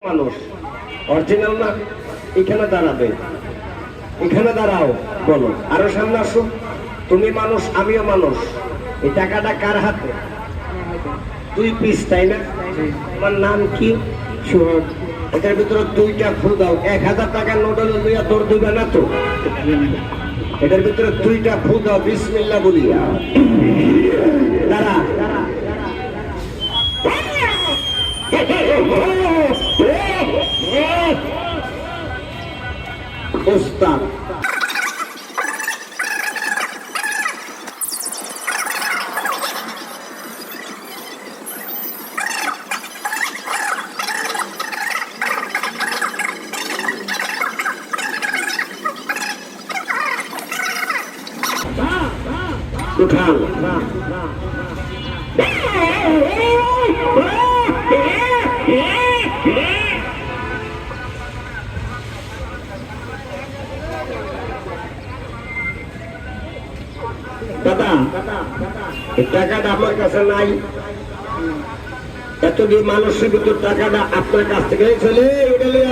মানুষ অরিজিনাল না, এখানে দাঁড়াবে, এখানে দাঁড়াও, বলো আরো সামনে আসো। তুমি মানুষ, আমিও মানুষ। এই টাকাটা কার হাতে? 2 পিস, তাই না? তোমার নাম কি? সোহাগ। এটার ভিতরে 2টা ফু দাও। 1000 টাকার নোট হলে লইয়া দৌড় দিবে না তো? এটার ভিতরে 2টা ফু দাও, বিসমিল্লাহ বলিয়া। দাঁড়া ওস্তাদ। উঠান দাদা, এই টাকাটা আমার কাছে নাই। এতদিন মানুষের ভিতর টাকাটা আপনার কাছ থেকে চলে গেলে